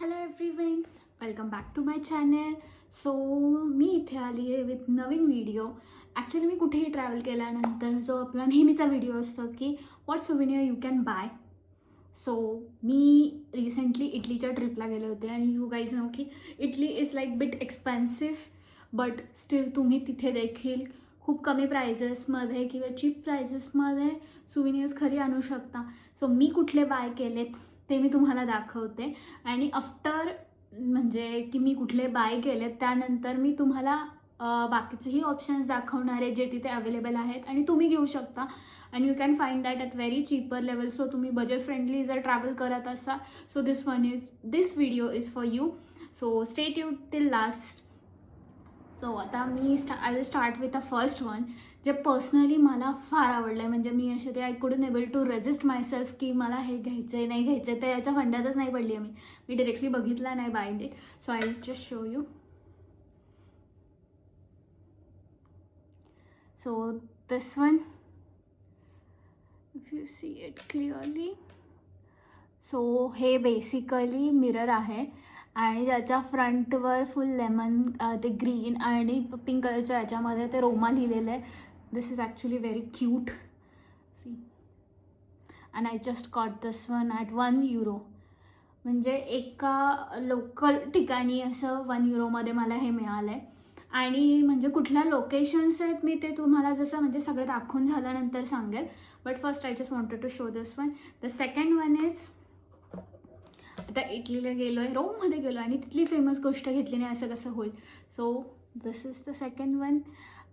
Hello everyone, welcome back to my channel. So मी इथे आली आहे विथ नवीन व्हिडिओ. ॲक्च्युली मी कुठेही ट्रॅव्हल केल्यानंतर जो आपला नेहमीचा व्हिडिओ असतो की what souvenir you can buy. So मी रिसेंटली इटलीच्या ट्रिपला गेले होते आणि यू गाईज नो की Italy is like bit expensive, but still तुम्ही तिथे देखील खूप कमी प्राइजेसमध्ये किंवा चीप प्राइजेसमध्ये सुव्हेनियर्स खरी आणू शकता. सो मी कुठले बाय केलेत ते मी तुम्हाला दाखवते आणि आफ्टर म्हणजे की मी कुठले बाय केलेत त्यानंतर मी तुम्हाला बाकीचेही ऑप्शन्स दाखवणार आहे जे तिथे अवेलेबल आहेत आणि तुम्ही घेऊ शकता आणि you can find that at very cheaper level. So तुम्ही बजेट फ्रेंडली जर ट्रॅव्हल करत असाल so this video is for you. So stay tuned till last. So आता I will start with the first one जे personally मला फार आवडलं आहे. म्हणजे मी असे ते I couldn't able to resist myself की मला हे घ्यायचं आहे नाही घ्यायचं आहे, तर याच्या फंड्यातच नाही पडली आहे. मी डिरेक्टली बघितला नाही buy it. So I will just show you. So this one if you see it clearly. So हे बेसिकली मिरर आहे आणि त्याच्या फ्रंटवर फुल लेमन ते ग्रीन आणि पिंक कलरच्या याच्यामध्ये ते रोमा लिहिलेलं आहे. This is actually very cute. See and I just got this one at €1. म्हणजे एका लोकल ठिकाणी असं €1 मला हे मिळालं आहे. आणि म्हणजे कुठल्या लोकेशन्स आहेत मी ते तुम्हाला जसं म्हणजे सगळं दाखवून झाल्यानंतर सांगेल. But first I just wanted to show this one. The second one is आता इटलीला गेलो आहे, रोममध्ये गेलो आणि तिथली फेमस गोष्ट घेतली नाही असं कसं होईल. So this is the second one.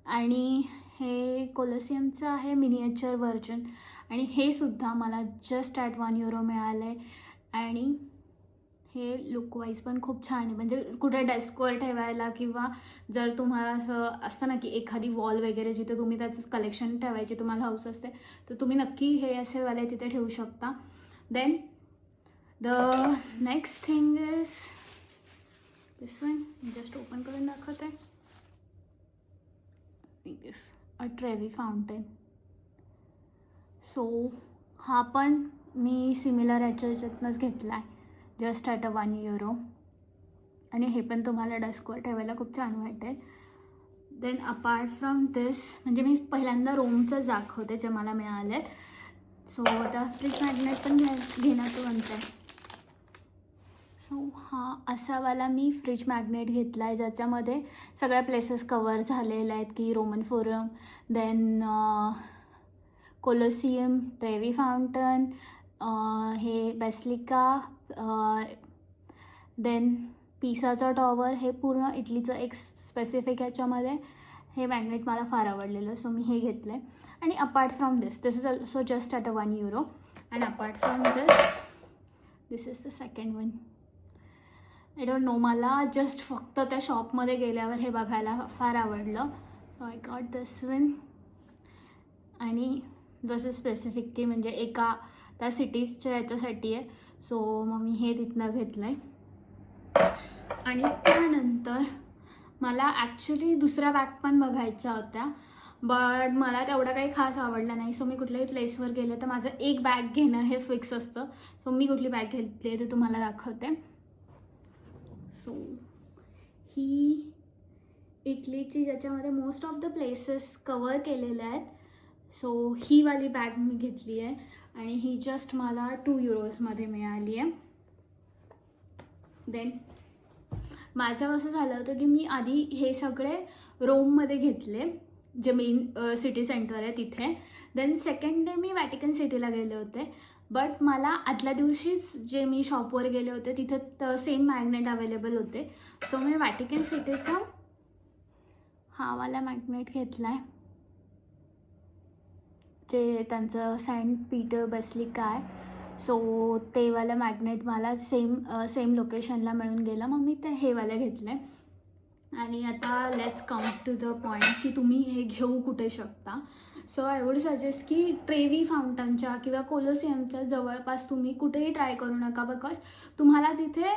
आणि हे कोलोसियमचं आहे मिनिएचर व्हर्जन आणि हे सुद्धा मला जस्ट ॲट €1 मिळालं आहे. आणि हे लुकवाईज पण खूप छान आहे. म्हणजे कुठे डेस्कवर ठेवायला किंवा जर तुम्हाला असं असतं ना की एखादी वॉल वगैरे जिथे तुम्ही त्याचं कलेक्शन ठेवायची तुम्हाला हाऊस असते तर तुम्ही नक्की हे असे वाले तिथे ठेवू शकता. Then the next thing is this one. just open करून दाखवते. this a Trevi fountain. So हा पण मी सिमिलर याच्यातनंच घेतला आहे जस्ट ॲट €1 आणि हे पण तुम्हाला डेस्कवर ठेवायला खूप छान वाटेल. देन अपार्ट फ्रॉम दिस म्हणजे मी पहिल्यांदा रोमचंच दाखवते जे मला मिळाले आहेत. सो आता फ्रिज मॅग्नेट पण घेण्याचं म्हणते. सो हा असावाला मी फ्रिज मॅग्नेट घेतला आहे ज्याच्यामध्ये सगळ्या प्लेसेस कवर झालेल्या आहेत की Roman forum, then Colosseum, Trevi fountain, हे बेसिलिका, देन पिसाचा टॉवर. हे पूर्ण इटलीचं एक स्पेसिफिक ह्याच्यामध्ये हे मॅग्नेट मला फार आवडलेलं सो मी हे घेतलं आहे. आणि apart from this is also just at €1. And apart from this is the second one. I don't know, मला जस्ट फक्त त्या शॉपमध्ये गेल्यावर हे बघायला फार आवडलं. So I got this one. आणि जसं स्पेसिफिक की म्हणजे एका त्या सिटीजच्या याच्यासाठी आहे सो मग मी हे तिथनं घेतलं आहे. आणि त्यानंतर मला ॲक्च्युली दुसऱ्या बॅग पण बघायच्या होत्या बट मला तेवढं काही खास आवडलं नाही. सो मी कुठल्याही प्लेसवर गेले तर माझं एक बॅग घेणं हे फिक्स असतं. सो मी कुठली बॅग घेतली आहे ते तुम्हाला दाखवते. सो ही इटलीची ज्याच्यामध्ये most of the places cover केलेल्या आहेत. सो ही वाली बॅग मी घेतली आहे आणि ही जस्ट मला €2 मिळाली आहे. देन माझं असं झालं होतं की मी आधी हे सगळे रोममध्ये घेतले जे मेन सिटी सेंटर आहे तिथे. देन सेकंड डे मी व्हॅटिकन सिटीला गेले होते बट मला आदल्या दिवशीच जे मी शॉपवर गेले होते तिथे सेम मॅग्नेट अवेलेबल होते. सो मी व्हॅटिकन सिटीचा हा वाला मॅग्नेट घेतला आहे जे त्यांचं सेंट पीटर बेसिलिका आहे. सो ते वाला मॅग्नेट मला सेम लोकेशनला मिळून गेलं मग मी हे वाला घेतलं आहे. आणि आता let's come to the point की तुम्ही हे घेऊ कुठे शकता. सो आय वुड सजेस्ट की ट्रेवी फाउंटनच्या किंवा कोलोसियमच्या जवळपास तुम्ही कुठेही ट्राय करू नका बिकॉज तुम्हाला तिथे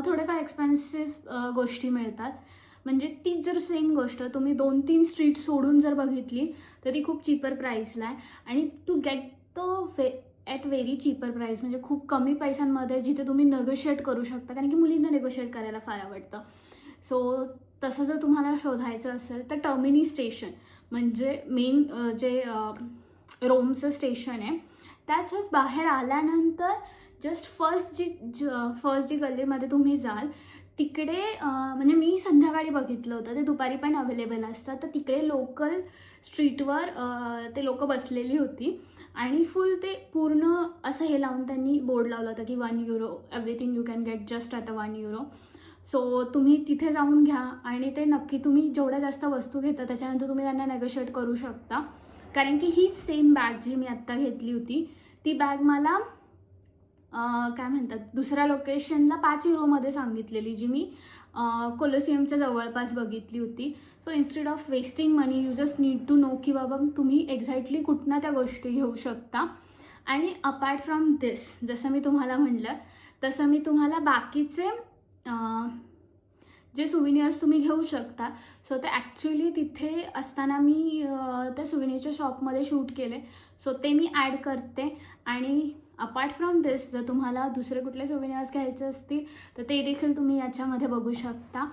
थोडेफार एक्सपेन्सिव्ह गोष्टी मिळतात. म्हणजे तीच जर सेम गोष्ट तुम्ही 2-3 स्ट्रीट सोडून जर बघितली तर ती खूप चीपर प्राईसला आहे. आणि to get the at very cheaper price, म्हणजे खूप कमी पैशांमध्ये जिथे तुम्ही नेगोशिएट करू शकता, कारण की मुलींना नेगोशिएट करायला फार आवडतं. सो तसं जर तुम्हाला शोधायचं असेल तर टर्मिनी स्टेशन म्हणजे मेन जे रोमचं स्टेशन आहे त्याच बाहेर आल्यानंतर जस्ट फर्स्ट जी गल्लीमध्ये तुम्ही जाल तिकडे म्हणजे मी संध्याकाळी बघितलं होतं, ते दुपारी पण अवेलेबल असतात, तर तिकडे लोकल स्ट्रीटवर ते लोक बसलेली होती आणि फुल ते पूर्ण असं हे लावून त्यांनी बोर्ड लावला होता की €1 everything you can get just at €1. So तुम्ही तिथे जाऊन घ्या आणि ते नक्की तुम्ही जेवढ्या जास्त वस्तू घेता त्याच्यानंतर तुम्ही त्यांना नेगोशिएट करू शकता. कारण की ही सेम बॅग जी मी आत्ता घेतली होती ती बॅग मला काय म्हणतात दुसऱ्या लोकेशनला €5 सांगितलेली, जी मी कोलोसियमच्या जवळपास बघितली होती. So instead of wasting money you just need to know की बाबा तुम्ही एक्झॅक्टली कुठनं त्या गोष्टी घेऊ शकता. आणि अपार्ट फ्रॉम दिस जसं मी तुम्हाला म्हटलं तसं मी तुम्हाला बाकीचे जे सुविनियर्स तुम्ही घेऊ शकता. सो ते ॲक्च्युली तिथे असताना मी त्या सुविनियरच्या शॉपमध्ये शूट केले, सो ते मी ॲड करते. आणि अपार्ट फ्रॉम दिस जर तुम्हाला दुसरे कुठले सुविनियर्स घ्यायचे असतील तर ते देखील तुम्ही याच्यामध्ये बघू शकता.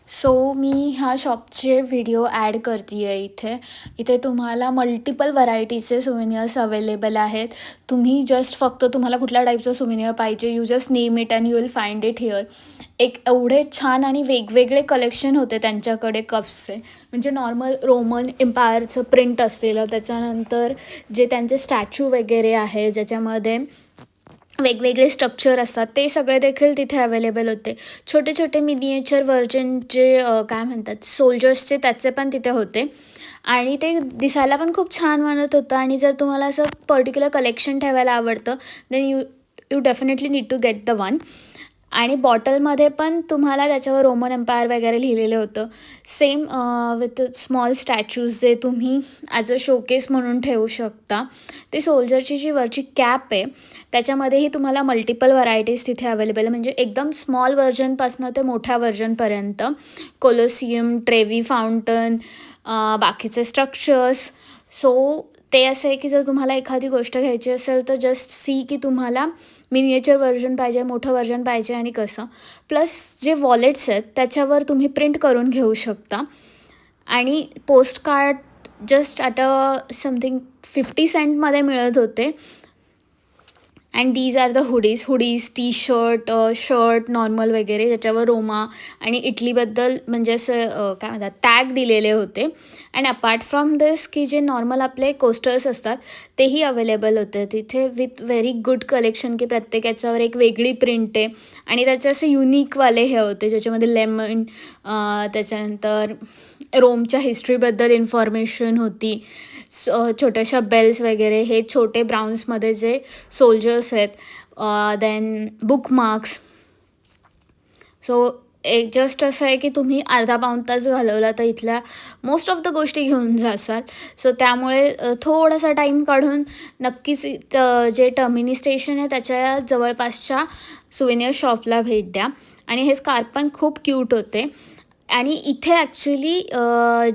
सो मी ह्या शॉपचे व्हिडिओ ॲड करते आहे इथे तुम्हाला मल्टिपल व्हरायटीचे सुविनियर्स अवेलेबल आहेत. तुम्ही जस्ट फक्त तुम्हाला कुठल्या टाईपचं सुविनियर पाहिजे you just name it and you will find it here. एक एवढे छान आणि वेगवेगळे कलेक्शन होते त्यांच्याकडे कप्सचे, म्हणजे नॉर्मल रोमन एम्पायरचं प्रिंट असलेलं, त्याच्यानंतर जे त्यांचे स्टॅच्यू वगैरे आहे ज्याच्यामध्ये वेगवेगळे स्ट्रक्चर असतात ते सगळे देखील तिथे अवेलेबल होते. छोटे छोटे मिनिएचर व्हर्जन जे काय म्हणतात सोल्जर्सचे त्याचे पण तिथे होते आणि ते दिसायला पण खूप छान म्हणत होतं. आणि जर तुम्हाला असं पर्टिक्युलर कलेक्शन ठेवायला आवडतं then you definitely need to get the one. आणि बॉटलमध्ये पण तुम्हाला त्याच्यावर रोमन एम्पायर वगैरे लिहिलेलं होतं, सेम विथ स्मॉल स्टॅच्यूज जे तुम्ही ॲज अ शोकेस म्हणून ठेवू शकता. ते सोल्जरची जी वरची कॅप आहे त्याच्यामध्येही तुम्हाला मल्टिपल व्हरायटीज तिथे अवेलेबल आहे, म्हणजे एकदम स्मॉल व्हर्जनपासून ते मोठ्या व्हर्जनपर्यंत. कोलोसियम, ट्रेवी फाउंटन, बाकीचे स्ट्रक्चर्स. सो ते असं आहे की जर तुम्हाला एखादी गोष्ट घ्यायची असेल तर जस्ट सी की तुम्हाला मिनिएचर व्हर्जन पाहिजे, मोठं व्हर्जन पाहिजे आणि कसं. प्लस जे वॉलेट्स आहेत त्याच्यावर तुम्ही प्रिंट करून घेऊ शकता. आणि postcard just at something 50 सेंटमध्ये मिळत होते. And these are the hoodies T shirt normal वगैरे ज्याच्यावर रोमा आणि इटलीबद्दल म्हणजे असं काय म्हणतात टॅग दिलेले होते. अँड अपार्ट फ्रॉम दिस की जे नॉर्मल आपले कोस्टर्स असतात तेही अवेलेबल होते तिथे विथ व्हेरी गुड कलेक्शन, की प्रत्येक याच्यावर एक वेगळी प्रिंट आहे आणि त्याचे असे युनिकवाले हे होते ज्याच्यामध्ये लेमन, त्याच्यानंतर रोमच्या हिस्ट्रीबद्दल इन्फॉर्मेशन होती. छोट्याशा बेल्स वगैरे हे छोटे ब्राउन्समध्ये जे सोल्जर्स आहेत, देन बुकमार्क्स. सो एक जस्ट असं आहे की तुम्ही अर्धा पाऊण तास घालवला तर इथल्या मोस्ट ऑफ द गोष्टी घेऊन जासाल. सो त्यामुळे थोडासा टाईम काढून नक्कीच जे टर्मिनी स्टेशन आहे त्याच्या जवळपासच्या सुवेनियर शॉपला भेट द्या. आणि हे स्कार्फ पण खूप क्यूट होते. आणि इथे ॲक्च्युली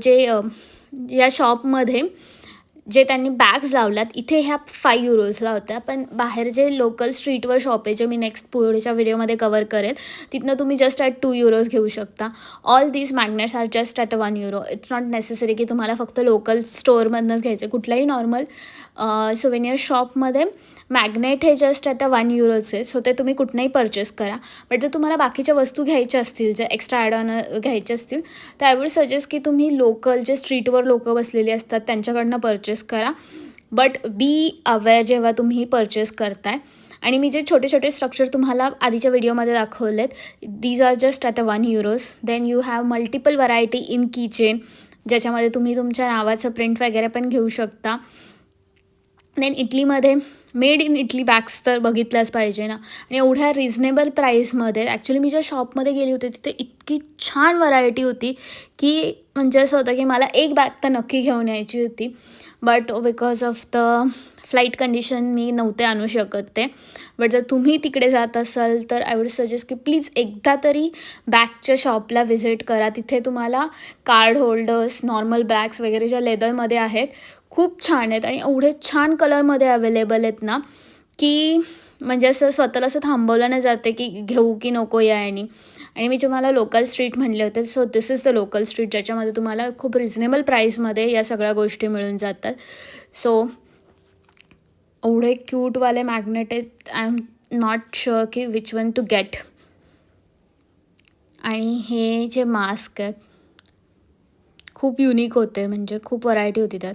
जे या शॉपमध्ये जे त्यांनी बॅग्स लावल्यात इथे ह्या €5ला होत्या, पण बाहेर जे लोकल स्ट्रीटवर शॉप आहे जे मी नेक्स्ट पुढच्या व्हिडिओमध्ये कवर करेल तिथनं तुम्ही जस्ट ॲट €2 घेऊ शकता. All these magnets are just at €1. It's not necessary की तुम्हाला फक्त लोकल स्टोअरमधनंच घ्यायचं. कुठल्याही नॉर्मल सुवेनियर शॉपमध्ये मॅग्नेट हे जस्ट ॲट €1चे. सो ते तुम्ही कुठनंही परचेस करा. बट जर तुम्हाला बाकीच्या वस्तू घ्यायच्या असतील, जर एक्स्ट्रा ॲड ऑन घ्यायचे असतील तर आय वुड सजेस्ट की तुम्ही लोकल जे स्ट्रीटवर लोकं बसलेली असतात त्यांच्याकडनं परचेस करा. बट बी अवेअर जेव्हा तुम्ही परचेस करताय. आणि मी जे छोटे छोटे स्ट्रक्चर तुम्हाला आधीच्या व्हिडिओमध्ये दाखवलेत these are just at €1. Then you have multiple variety in keychain ज्याच्यामध्ये तुम्ही तुमच्या नावाचं प्रिंट वगैरे पण घेऊ शकता. देन इटलीमध्ये मेड इन इटली बॅग्स तर बघितल्याच पाहिजे ना. आणि एवढ्या रिझनेबल प्राईसमध्ये ॲक्च्युली मी ज्या शॉपमध्ये गेली होती तिथे इतकी छान व्हरायटी होती की म्हणजे असं होतं की मला एक बॅग तर नक्की घेऊन यायची होती. But because of the flight condition मी नव्हते आणू शकत ते. बट जर तुम्ही तिकडे जात असाल तर आय वुड सजेस्ट की प्लीज एकदा तरी बॅगच्या शॉपला व्हिजिट करा. तिथे तुम्हाला कार्ड होल्डर्स, नॉर्मल बॅग्स वगैरे ज्या लेदरमध्ये आहेत खूप छान आहेत आणि एवढे छान कलरमध्ये अवेलेबल आहेत ना की म्हणजे असं स्वतःला असं थांबवलं नाही जाते की घेऊ की नको या आणि मी तुम्हाला लोकल स्ट्रीट म्हणले होते. So this is the local street ज्याच्यामध्ये तुम्हाला खूप रिझनेबल प्राईसमध्ये या सगळ्या गोष्टी मिळून जातात. सो एवढे क्यूटवाले मॅग्नेट आहेत. आय एम नॉट शुअर की विच वन टू गेट. आणि हे जे मास्क आहेत खूप युनिक होते, म्हणजे खूप व्हरायटी होती त्यात.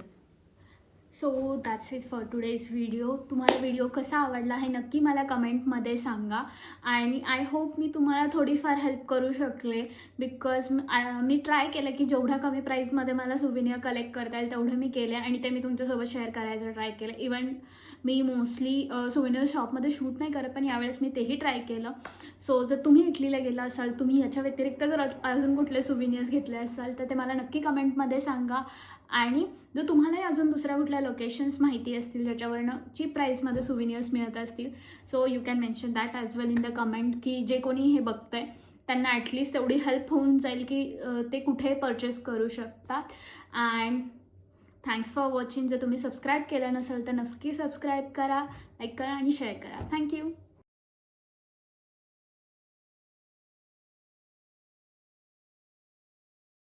So that's it for today's video. तुम्हाला व्हिडिओ कसा आवडला हे नक्की मला कमेंटमध्ये सांगा आणि आय होप मी तुम्हाला थोडीफार हेल्प करू शकले. बिकॉज मी ट्राय केलं की जेवढ्या कमी प्राईसमध्ये मला सुविनियर कलेक्ट करता येईल तेवढे मी केले आणि ते मी तुमच्यासोबत शेअर करायचं ट्राय केलं. इवन मी मोस्टली सुविनियर शॉपमध्ये शूट नाही करत, पण यावेळेस मी तेही ट्राय केलं. सो जर तुम्ही इटलीला गेला असाल, तुम्ही याच्या व्यतिरिक्त जर अजून कुठले सुविनियर्स घेतले असाल तर ते मला नक्की कमेंटमध्ये सांगा. आणि जर तुम्हालाही अजून दुसऱ्या कुठल्या लोकेशन्स माहिती असतील ज्याच्यावरनं चीप प्राईसमध्ये सुविनियर्स मिळत असतील, so you can mention that as well in the comment की जे कोणी हे बघतं आहे त्यांना ॲटलिस्ट तेवढी हेल्प होऊन जाईल की ते कुठे परचेस करू शकतात. And thanks for watching. जर तुम्ही सबस्क्राईब केलं नसेल तर नक्की सबस्क्राईब करा, लाईक करा आणि शेअर करा. थँक्यू.